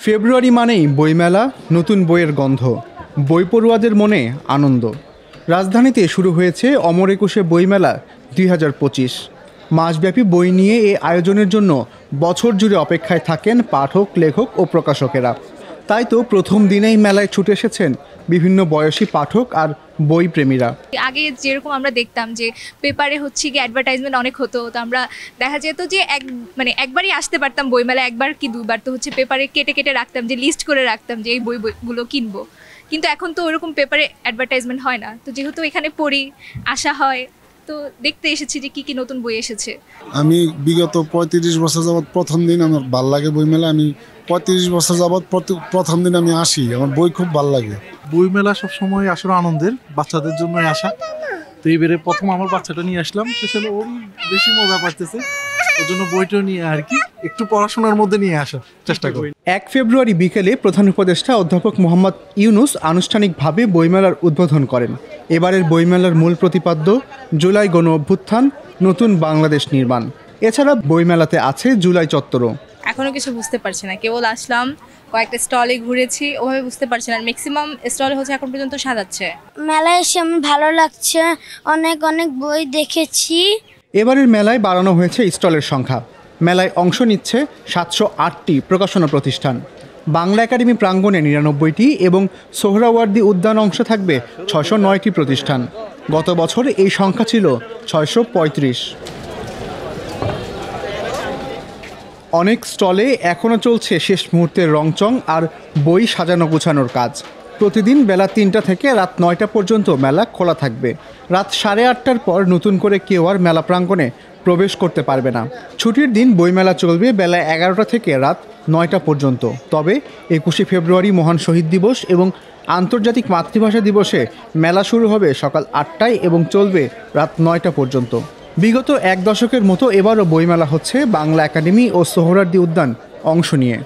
ফেব্রুয়ারি মানেই বইমেলা, নতুন বইয়ের গন্ধ, বই পড়ুয়াদের মনে আনন্দ। রাজধানীতে শুরু হয়েছে অমর একুশে বইমেলা 2025। মাসব্যাপী বই নিয়ে এই আয়োজনের জন্য বছর জুড়ে অপেক্ষায় থাকেন পাঠক, লেখক ও প্রকাশকেরা। তাই তো প্রথম দিনেই মেলায় ছুটে এসেছেন বিভিন্ন বয়সী পাঠক আর বই প্রেমীরা। আগে যেরকম আমরা দেখতাম যে পেপারে হচ্ছে কি অ্যাডভার্টাইজমেন্ট অনেক হতো, তো আমরা দেখা যেত যে একবারই আসতে পারতাম বইমেলা, একবার কি দুবার, তো হচ্ছে পেপারে কেটে কেটে রাখতাম, যে লিস্ট করে রাখতাম যে এই বইগুলো কিনবো। কিন্তু এখন তো ওরকম পেপারে অ্যাডভার্টাইজমেন্ট হয় না, তো যেহেতু এখানে পড়ি, আসা হয়, তো দেখতে এসেছি যে কি নতুন বই এসেছে। আমি বিগত 35 বছর যাবৎ প্রথম দিন আমার ভাল লাগে বইমেলা। আমি 35 বছর যাবৎ প্রথম দিন আমি আসি, আমার বই খুব ভাল লাগে। বইমেলা সবসময় আসলে আনন্দের, বাচ্চাদের জন্য আসা। তো এইবারে প্রথম আমার বাচ্চাটা নিয়ে আসলাম, সেখানে ওর বেশি মজা পাইতেছে, ওর জন্য বইটা নিয়ে আর কি একটু পড়াশোনার মধ্যে নিয়ে আসার চেষ্টা করি। 1 ফেব্রুয়ারি বিকেলে প্রধান উপদেষ্টা অধ্যাপক মোহাম্মদ ইউনুস আনুষ্ঠানিকভাবে বইমেলার উদ্বোধন করেন। এবারের বইমেলার মূল প্রতিপাদ্য জুলাই গণ অভ্যুত্থান, নতুন বাংলাদেশ নির্মাণ। এছাড়া বইমেলাতে আছে জুলাই চত্বরও। এখনো কিছু বুঝতে পারছি না, কেবল আসলাম, কয়েকটা স্টলে ঘুরেছি, ওভাবে বুঝতে পারছি না। ম্যাক্সিমাম স্টলে হচ্ছে এখন পর্যন্ত সাজাচ্ছে। মেলায় এসে আমার ভালো লাগছে, অনেক অনেক বই দেখেছি। এবারের মেলায় বাড়ানো হয়েছে স্টলের সংখ্যা। মেলায় অংশ নিচ্ছে 708টি প্রকাশনা প্রতিষ্ঠান। বাংলা একাডেমি প্রাঙ্গণে 99টি এবং সোহরাওয়ার্দী উদ্যান অংশ থাকবে 609টি প্রতিষ্ঠান। গত বছর এই সংখ্যা ছিল 635। অনেক স্টলে এখনও চলছে শেষ মুহূর্তের রংচং আর বই সাজানো গোছানোর কাজ। প্রতিদিন বেলা 3টা থেকে রাত 9টা পর্যন্ত মেলা খোলা থাকবে। রাত 8:30টার পর নতুন করে কেউ আর মেলা প্রাঙ্গণে প্রবেশ করতে পারবে না। ছুটির দিন বইমেলা চলবে বেলা 11টা থেকে রাত 9টা পর্যন্ত। তবে 21শে ফেব্রুয়ারি মহান শহীদ দিবস এবং আন্তর্জাতিক মাতৃভাষা দিবসে মেলা শুরু হবে সকাল 8টায় এবং চলবে রাত 9টা পর্যন্ত। বিগত 1 দশকের মতো এবারও বইমেলা হচ্ছে বাংলা একাডেমি ও সোহরাওয়ার্দী উদ্যান অংশ নিয়ে।